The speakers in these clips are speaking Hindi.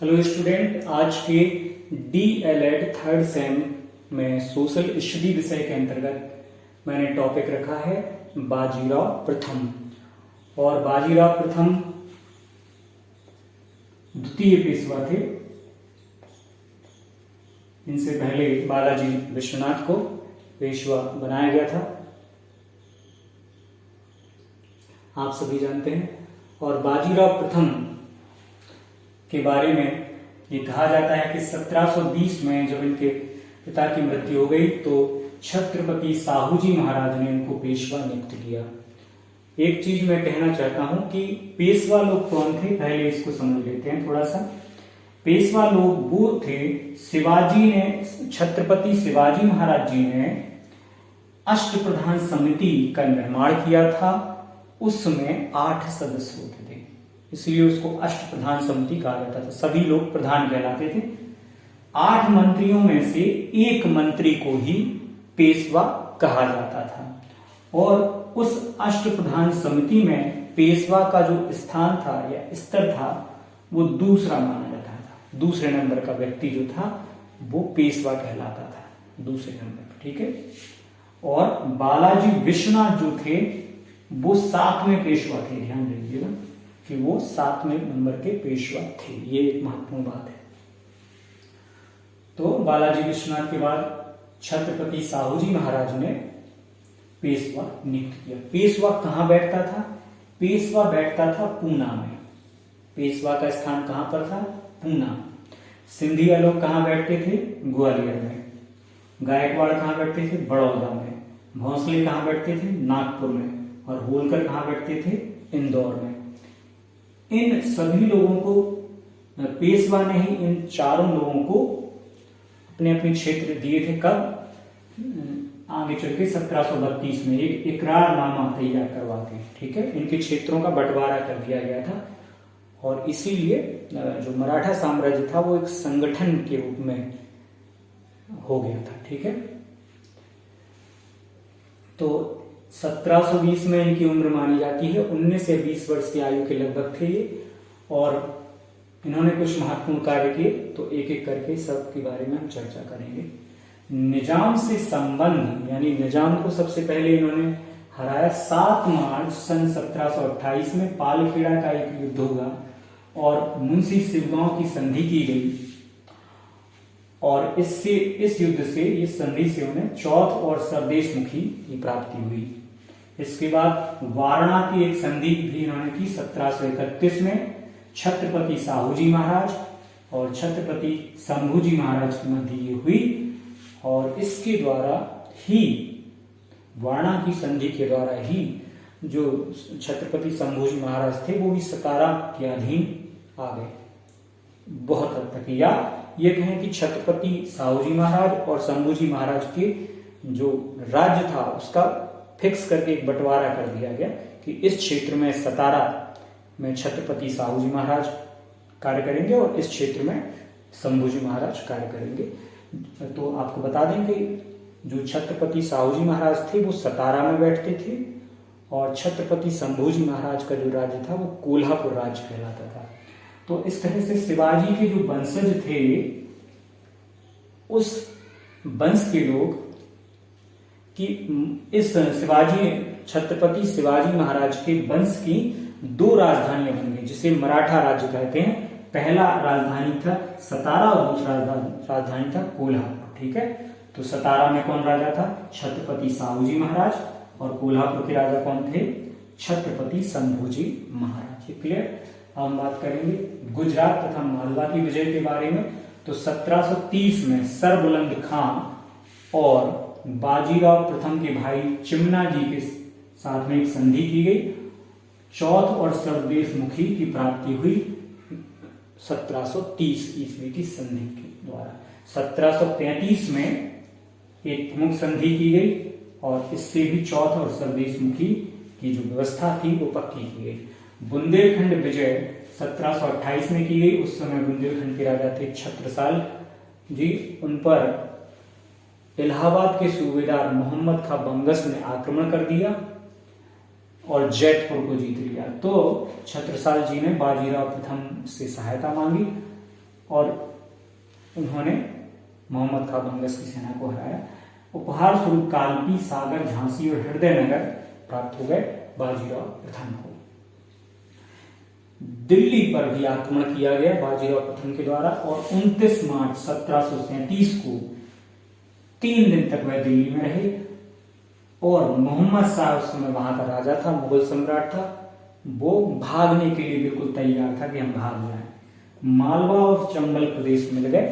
हेलो स्टूडेंट, आज के DLED थर्ड सेम में सोशल स्टडी विषय के अंतर्गत मैंने टॉपिक रखा है बाजीराव प्रथम। और बाजीराव प्रथम द्वितीय पेशवा थे। इनसे पहले बालाजी विश्वनाथ को पेशवा बनाया गया था, आप सभी जानते हैं। और बाजीराव प्रथम के बारे में ये कहा जाता है कि 1720 में जब इनके पिता की मृत्यु हो गई तो छत्रपति साहूजी महाराज ने इनको पेशवा नियुक्त किया। एक चीज मैं कहना चाहता हूं कि पेशवा लोग कौन थे, पहले इसको समझ लेते हैं थोड़ा सा। पेशवा लोग वो थे, शिवाजी ने, छत्रपति शिवाजी महाराज जी ने अष्टप्रधान समिति का निर्माण किया था। उसमें 8 सदस्य होते थे, इसलिए उसको अष्टप्रधान समिति कहा जाता था। सभी लोग प्रधान कहलाते थे। 8 मंत्रियों में से एक मंत्री को ही पेशवा कहा जाता था। और उस अष्टप्रधान समिति में पेशवा का जो स्थान था या स्तर था वो दूसरा माना जाता था। दूसरे नंबर का व्यक्ति जो था वो पेशवा कहलाता था, दूसरे नंबर पर, ठीक है। और बालाजी विश्वनाथ जो थे वो 7वें पेशवा थे, ध्यान दीजिएगा कि वो 7वें नंबर के पेशवा थे। ये एक महत्वपूर्ण बात है। तो बालाजी विश्वनाथ के बाद छत्रपति साहूजी महाराज ने पेशवा नियुक्त किया। पेशवा कहां बैठता था? पेशवा बैठता था पूना में। पेशवा का स्थान कहां पर था? पूना। सिंधिया लोग कहां बैठते थे? ग्वालियर में। गायकवाड़ कहां बैठते थे? बड़ौदा में। भोंसले कहां बैठते थे? नागपुर में। और होलकर कहां बैठते थे? इंदौर में। इन सभी लोगों को पेशवा ने ही इन चारों लोगों को अपने अपने क्षेत्र दिए थे। कब? आगे चल के 1732 में एक इकरारनामा तैयार करवा के, ठीक है, इनके क्षेत्रों का बंटवारा कर दिया गया था। और इसीलिए जो मराठा साम्राज्य था वो एक संगठन के रूप में हो गया था, ठीक है। तो 1720 में इनकी उम्र मानी जाती है। 19 से 20 वर्ष की आयु के लगभग थे ये। और इन्होंने कुछ महत्वपूर्ण कार्य किए, तो एक एक करके सब के बारे में हम चर्चा करेंगे। निजाम से संबंध, यानी निजाम को सबसे पहले इन्होंने हराया। 7 मार्च सन 1728 में पालखेड़ा का एक युद्ध होगा और मुंशी शिवगांव की संधि की गई। और इस युद्ध से, इस संधि से उन्हें चौथ और सरदेश मुखी की प्राप्ति हुई। इसके बाद वारणा की एक संधि भी इन्होंने की 1731 में छत्रपति साहूजी महाराज और छत्रपति शंभूजी महाराज के मध्य ये हुई। और इसके द्वारा ही, वारणा की संधि के द्वारा ही, जो छत्रपति शंभूजी महाराज थे वो भी सतारा के अधीन आ गए बहुत हद तक। या ये कहें कि छत्रपति साहूजी महाराज और शंभूजी महाराज के जो राज्य था उसका फिक्स करके एक बंटवारा कर दिया गया कि इस क्षेत्र में, सतारा में, छत्रपति साहूजी महाराज कार्य करेंगे और इस क्षेत्र में शंभूजी महाराज कार्य करेंगे। तो आपको बता दें कि जो छत्रपति साहूजी महाराज थे वो सतारा में बैठते थे और छत्रपति शंभूजी महाराज का जो राज्य था वो कोल्हापुर राज्य कहलाता था। तो इस तरह से शिवाजी के जो वंशज थे, उस वंश के लोग कि इस छत्रपति शिवाजी महाराज के वंश की 2 राजधानियां बन गई, जिसे मराठा राज्य कहते हैं। पहला राजधानी था सतारा और दूसरा राजधानी था कोल्हापुर, ठीक है। तो सतारा में कौन राजा था? छत्रपति साहूजी महाराज। और कोल्हापुर के राजा कौन थे? छत्रपति शंभूजी महाराज। ये क्लियर? अब हम बात करेंगे गुजरात तथा मालवा की विजय के बारे में। तो 1730 में सरबुलंद खां और बाजीराव प्रथम के भाई चिमना जी के साथ में एक संधि की गई। चौथ और सरदेश मुखी की प्राप्ति हुई 1730 ईस्वी की संधि के द्वारा। 1733 में एक प्रमुख संधि की गई और इससे भी चौथ और सरदेश मुखी की जो व्यवस्था थी वो पक्की की गई। बुंदेलखंड विजय 1728 में की गई। उस समय बुंदेलखंड के राजा थे छत्रसाल जी। उन पर इलाहाबाद के सूबेदार मोहम्मद खां बंगस ने आक्रमण कर दिया और जैतपुर को जीत लिया। तो छत्रसाल जी ने बाजीराव प्रथम से सहायता मांगी और उन्होंने मोहम्मद खां बंगस की सेना को हराया। उपहार स्वरूप कालपी, सागर, झांसी और हृदयनगर प्राप्त हो गए बाजीराव प्रथम को। दिल्ली पर भी आक्रमण किया गया बाजीराव प्रथम के द्वारा और 29 मार्च 1737 को 3 दिन तक वह दिल्ली में रहे। और मोहम्मद शाह उस समय वहां का राजा था, मुगल सम्राट था, वो भागने के लिए बिल्कुल तैयार था कि हम भाग जाएं। मालवा और चंबल प्रदेश मिल गए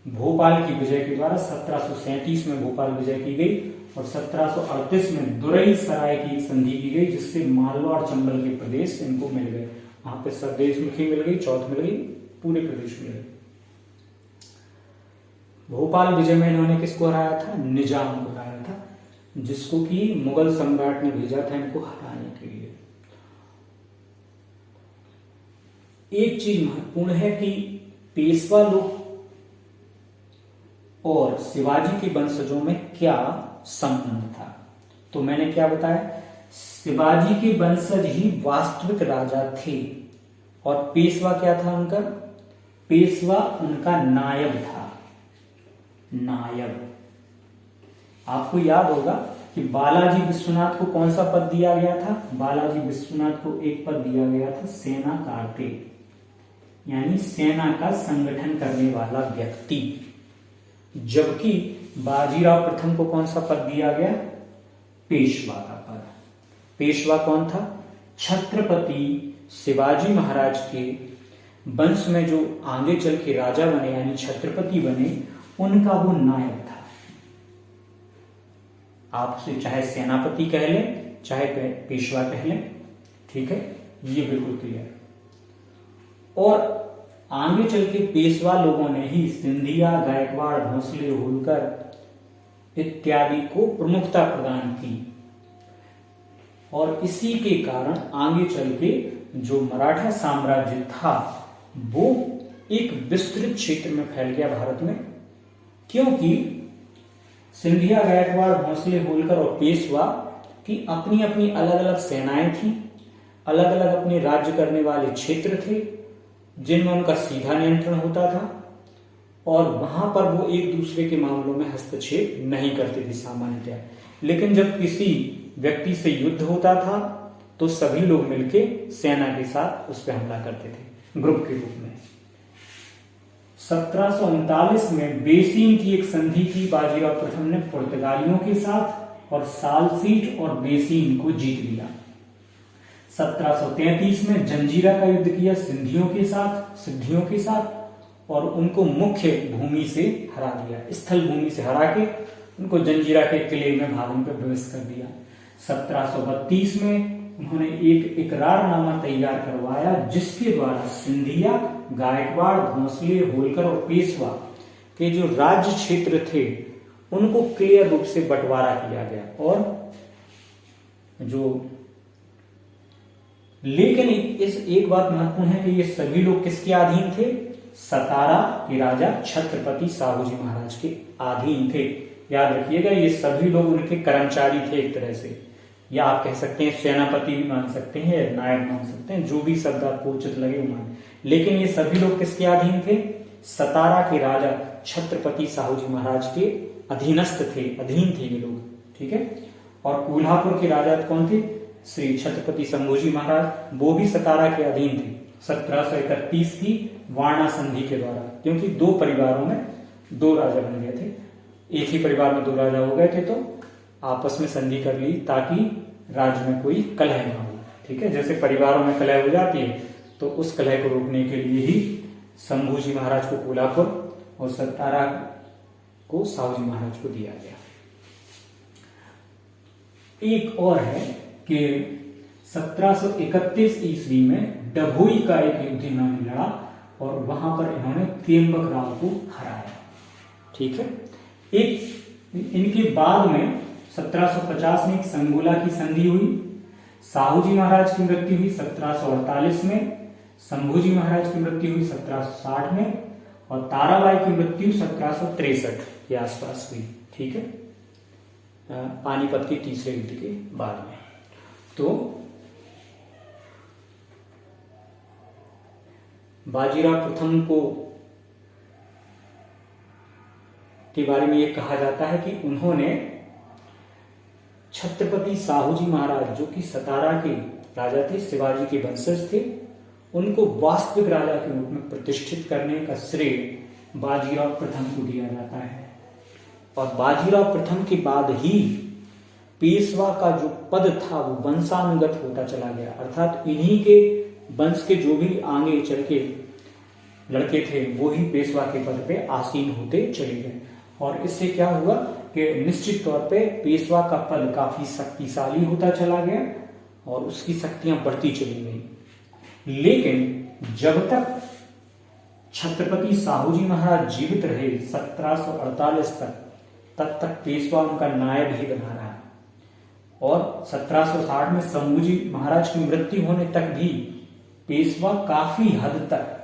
भोपाल की विजय के द्वारा। 1737 में भोपाल विजय की गई और 1738 में दुरई सराय की संधि की गई, जिससे मालवा और चंबल के प्रदेश इनको मिल गए। वहां पे स्वदेश मुखी मिल गई, चौथ मिल गई, पूरे प्रदेश मिल गए। भोपाल विजय में इन्होंने किसको हराया था? निजाम को हराया था, जिसको कि मुगल सम्राट ने भेजा था इनको हराने के लिए। एक चीज महत्वपूर्ण है कि पेशवा लोग और शिवाजी के वंशजों में क्या संबंध था। तो मैंने क्या बताया, शिवाजी के वंशज ही वास्तविक राजा थे और पेशवा क्या था उनका? पेशवा उनका नायब था। नायब, आपको याद होगा कि बालाजी विश्वनाथ को कौन सा पद दिया गया था? बालाजी विश्वनाथ को एक पद दिया गया था सेना कार्ते, यानी सेना का संगठन करने वाला व्यक्ति, जबकि बाजीराव प्रथम को कौन सा पद दिया गया? पेशवा का पद। पेशवा कौन था? छत्रपति शिवाजी महाराज के वंश में जो आगे चल के राजा बने यानी छत्रपति बने, उनका वो नायक था। आप उसे चाहे सेनापति कह लें चाहे पेशवा कह लें, ठीक है, ये बिल्कुल क्लियर। और आगे चल के पेशवा लोगों ने ही सिंधिया, गायकवाड़, भोसले, होलकर इत्यादि को प्रमुखता प्रदान की और इसी के कारण आगे चल के जो मराठा साम्राज्य था वो एक विस्तृत क्षेत्र में फैल गया भारत में, क्योंकि सिंधिया, गायकवाड़, भोसले, होलकर और पेशवा की अपनी अपनी अलग अलग सेनाएं थी, अलग अलग अपने राज्य करने वाले क्षेत्र थे जिनमें उनका सीधा नियंत्रण होता था और वहां पर वो एक दूसरे के मामलों में हस्तक्षेप नहीं करते थे सामान्यतः। लेकिन जब किसी व्यक्ति से युद्ध होता था तो सभी लोग मिलके सेना के साथ उस पर हमला करते थे ग्रुप के रूप में। 1739 में बेसीन की एक संधि की बाजीराव प्रथम ने पुर्तगालियों के साथ और सालसीट और बेसीन को जीत लिया। 1733 में जंजीरा का युद्ध किया सिद्धियों के साथ और उनको मुख्य भूमि से हरा दिया, स्थल भूमि से हरा के उनको जंजीरा के किले में भागने पर प्रवेश कर दिया। 1732 में उन्होंने एक इकरारनामा तैयार करवाया जिसके द्वारा सिंधिया, गायकवाड़, भोसले, होलकर और पेशवा के जो राज्य क्षेत्र थे उनको क्लियर रूप से बंटवारा किया गया। और जो लेकिन इस एक बात महत्वपूर्ण है कि ये सभी लोग किसके अधीन थे? सतारा के राजा छत्रपति साहूजी महाराज के अधीन थे। याद रखिएगा, ये सभी लोग उनके कर्मचारी थे एक तरह से, या आप कह सकते हैं सेनापति भी मान सकते हैं, नायब मान सकते हैं, जो भी शब्द आपको उचित लगे वो मान। लेकिन ये सभी लोग किसके अधीन थे? सतारा के राजा छत्रपति साहूजी महाराज के अधीनस्थ थे, अधीन थे ये लोग, ठीक है। और कोल्हापुर के राजा कौन थे? श्री छत्रपति शंभूजी महाराज, वो भी सतारा के अधीन थे 1731 की वारणा संधि के द्वारा, क्योंकि दो परिवारों में दो राजा बन गए थे, एक ही परिवार में दो राजा हो गए थे तो आपस में संधि कर ली ताकि राज्य में कोई कलह ना हो, ठीक है। जैसे परिवारों में कलह हो जाती है तो उस कलह को रोकने के लिए ही शंभूजी महाराज को कोल्हापुर और सतारा को साहूजी महाराज को दिया गया। एक और है कि 1731 ईस्वी में डभोई का एक युद्ध इन्होंने लड़ा और वहां पर इन्होंने त्र्यंबक राव को हराया, ठीक है। एक इनके बाद में 1750 में एक संगोला की संधि हुई, साहूजी महाराज की मृत्यु हुई 1748 में, शंभूजी महाराज की मृत्यु हुई 1760 में और ताराबाई की मृत्यु 1763 के आसपास हुई, ठीक है, पानीपत के तीसरे युद्ध के बाद में। तो बाजीराव प्रथम को के बारे में ये कहा जाता है कि उन्होंने छत्रपति साहूजी महाराज, जो कि सतारा के राजा थे, शिवाजी के वंशज थे, उनको वास्तविक राजा के रूप में प्रतिष्ठित करने का श्रेय बाजीराव प्रथम को दिया जाता है। और बाजीराव प्रथम के बाद ही पेशवा का जो पद था वो वंशानुगत होता चला गया, अर्थात इन्हीं के वंश के जो भी आगे चल के लड़के थे वो ही पेशवा के पद पे आसीन होते चले गए। और इससे क्या हुआ कि निश्चित तौर पे पेशवा का पद काफी शक्तिशाली होता चला गया और उसकी शक्तियां बढ़ती चली गई। लेकिन जब तक छत्रपति साहूजी महाराज जीवित रहे 1748 तक, तब तक पेशवा उनका नायब ही बना रहा। और 1760 में शंभूजी महाराज की मृत्यु होने तक भी पेशवा काफी हद तक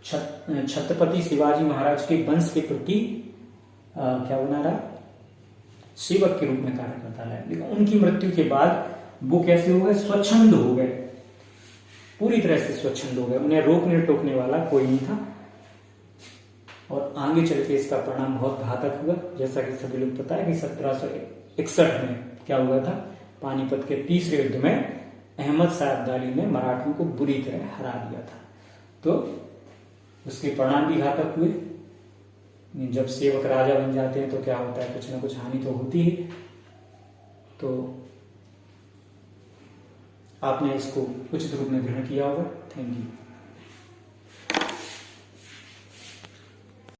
छत्रपति शिवाजी महाराज के वंश के प्रति क्या बना रहा, सेवक के रूप में कार्य करता रहा। लेकिन उनकी मृत्यु के बाद वो कैसे हो गए, स्वच्छंद हो गए, पूरी तरह से स्वच्छंद हो गए, उन्हें रोकने टोकने वाला कोई नहीं था। और आगे चल के इसका परिणाम बहुत घातक हुआ, जैसा कि सभी लोग पता है कि 1761 में क्या हुआ था, पानीपत के तीसरे युद्ध में अहमद शाह अब्दाली ने मराठों को बुरी तरह हरा दिया था। तो उसके परिणाम भी घातक हुए। जब सेवक राजा बन जाते हैं तो क्या होता है, कुछ ना कुछ हानि तो होती है। तो आपने इसको उचित रूप में ग्रहण किया होगा। Thank you.